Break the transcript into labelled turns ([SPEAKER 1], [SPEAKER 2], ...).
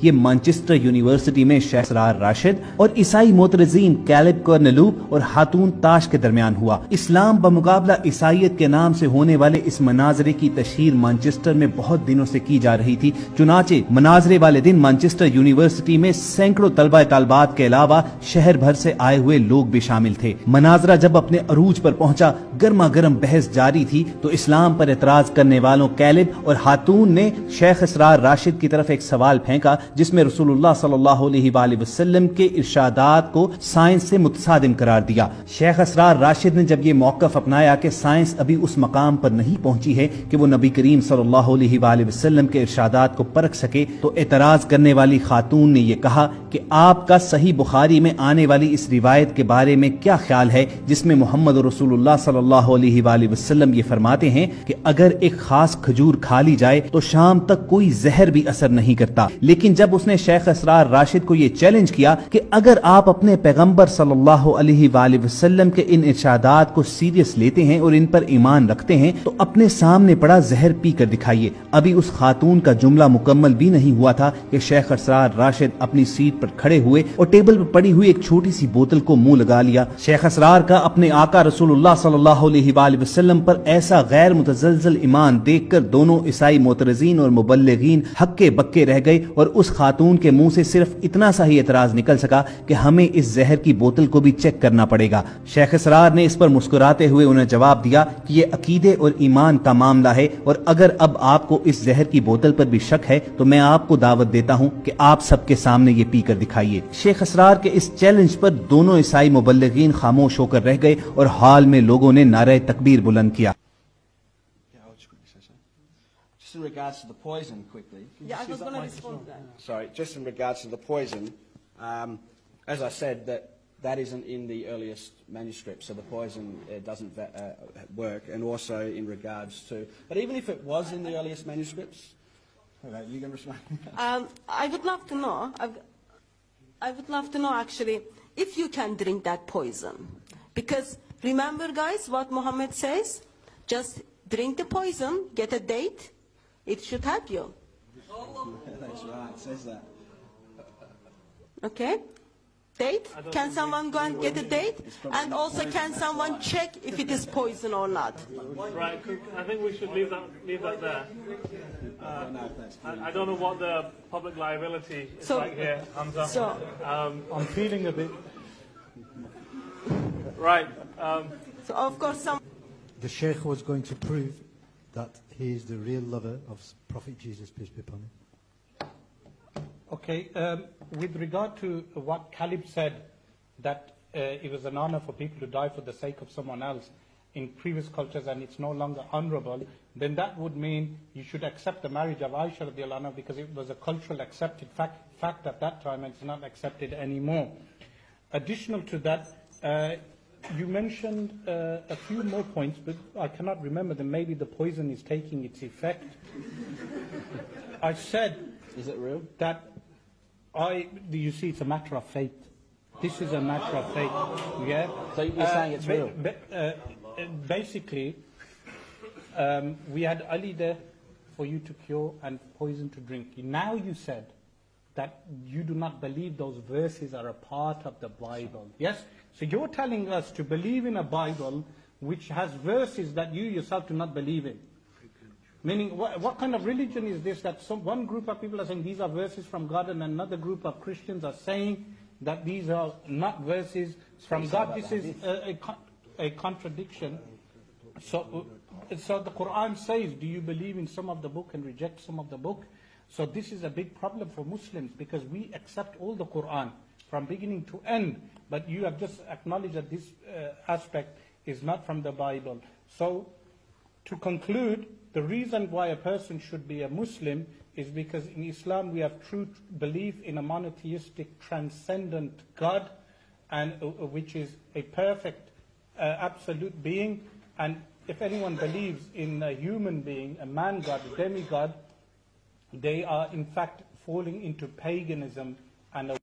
[SPEAKER 1] ये Manchester university में शेख असरार राशिद और ईसाई मोतरजीन कैलिब कर्नलूब और हातून ताश के दरमियान हुआ। इस्लाम बमुकाबला ईसाइयत के नाम से होने वाले इस मनाजरे की तशहीर मैनचेस्टर में बहुत दिनों से की जा रही थी। चुनाचे मनाजरे वाले दिन मैनचेस्टर यूनिवर्सिटी में सैकड़ों तलबा तालबात के अलावा शहर भर से आए हुए लोग भी शामिल थे। मनाजरा जब अपने अरूज पर पहुंचा, गर्मा गर्म बहस जारी थी तो इस्लाम पर एतराज करने वालों कैलिब और हातून ने शेख असरार राशिद की तरफ एक सवाल फेंका जिसमें रसूलुल्लाह सल्लल्लाहु अलैहि वसल्लम के इरशादात को साइंस से मुतसादिम करार दिया। शेख असरार राशिद ने जब ये मौकफ अपनाया कि साइंस अभी उस मकाम पर नहीं पहुंची है कि वो नबी करीम सल्लल्लाहु अलैहि वसल्लम के इरशादात को परख सके, तो एतराज करने वाली खातून ने यह कहा कि आपका सही बुखारी में आने वाली इस रिवायत के बारे में क्या ख्याल है जिसमें मोहम्मद रसूलुल्लाह सल्लल्लाहु अलैहि वसल्लम ये फरमाते हैं कि अगर एक खास खजूर खा ली जाए तो शाम तक कोई जहर भी असर नहीं करता। लेकिन जब उसने शेख असरार राशिद को ये चैलेंज किया कि अगर आप अपने पैगंबर सल्लल्लाहु अलैहि वसल्लम के इन इरशादात को सीरियस लेते हैं और इन पर ईमान रखते हैं तो अपने सामने पड़ा जहर पी कर दिखाइए। अभी उस खातून का जुमला मुकम्मल भी नहीं हुआ था कि शेख असरार राशिद अपनी सीट पर खड़े हुए और टेबल पर पड़ी हुई एक छोटी सी बोतल को मुंह लगा लिया। शेख असरार का अपने आका रसूलुल्लाह सल्लल्लाहु अलैहि वसल्लम पर ऐसा गैर मुतज़लज़ल ईमान देखकर दोनों ईसाई मोतरजीन और मुबल्लिगीन हक्के बक्के रह गए और उस खातून के मुंह से सिर्फ इतना सा ही एतराज निकल सका कि हमें इस जहर की बोतल को भी चेक करना पड़ेगा। शेख असरार ने इस पर मुस्कुराते हुए उन्हें जवाब दिया कि ये अकीदे और ईमान का मामला है और अगर अब आपको इस जहर की बोतल पर भी शक है तो मैं आपको दावत देता हूं कि आप सबके सामने ये पी कर दिखाइए। शेख असरार के इस चैलेंज पर दोनों ईसाई मुबल्लिगीन खामोश होकर रह गए और हाल में लोगों ने नारे तकबीर बुलंद किया।
[SPEAKER 2] Just in regards to the poison, quickly.
[SPEAKER 3] Yeah, I was going to respond to that.
[SPEAKER 2] Sorry, just in regards to the poison, as I said, that isn't in the earliest manuscript, so the poison doesn't work, and also in regards to... But even if it was in the earliest manuscripts... Okay, you going to respond?
[SPEAKER 3] I would love to know, I would love to know actually, if you can drink that poison. Because remember guys, what Muhammad says? Just drink the poison, get a date, it should help you.
[SPEAKER 2] That's right, it says that.
[SPEAKER 3] Okay? Date? Can someone go and get a date? And also can someone check if it is poison or not?
[SPEAKER 4] Right, I think we should leave that there. I don't know what the public liability is like here, Hamza. I'm feeling a bit... Right.
[SPEAKER 3] So of course
[SPEAKER 5] The Sheikh was going to prove that he is the real lover of Prophet Jesus, peace be upon him.
[SPEAKER 6] Okay, with regard to what Caleb said, that it was an honor for people to die for the sake of someone else in previous cultures and it's no longer honorable, then that would mean you should accept the marriage of Aisha radiallahu anha because it was a cultural accepted fact at that time and it's not accepted anymore. Additional to that, you mentioned a few more points, but I cannot remember them. Maybe the poison is taking its effect. I said...
[SPEAKER 2] Is it real?
[SPEAKER 6] That you see, it's a matter of faith. This is a matter of faith. Yeah.
[SPEAKER 2] So you're saying it's real?
[SPEAKER 6] Basically, we had Ali there for you to cure and poison to drink. Now you said that you do not believe those verses are a part of the Bible. Yes? So you're telling us to believe in a Bible which has verses that you yourself do not believe in. Meaning, what kind of religion is this that one group of people are saying these are verses from God and another group of Christians are saying that these are not verses from God? This is a contradiction. So the Quran says, do you believe in some of the book and reject some of the book? So this is a big problem for Muslims because we accept all the Quran from beginning to end, but you have just acknowledged that this aspect is not from the Bible. So to conclude, the reason why a person should be a Muslim is because in Islam we have true belief in a monotheistic, transcendent God, and which is a perfect, absolute being. And if anyone believes in a human being, a man God, a demigod, they are in fact falling into paganism and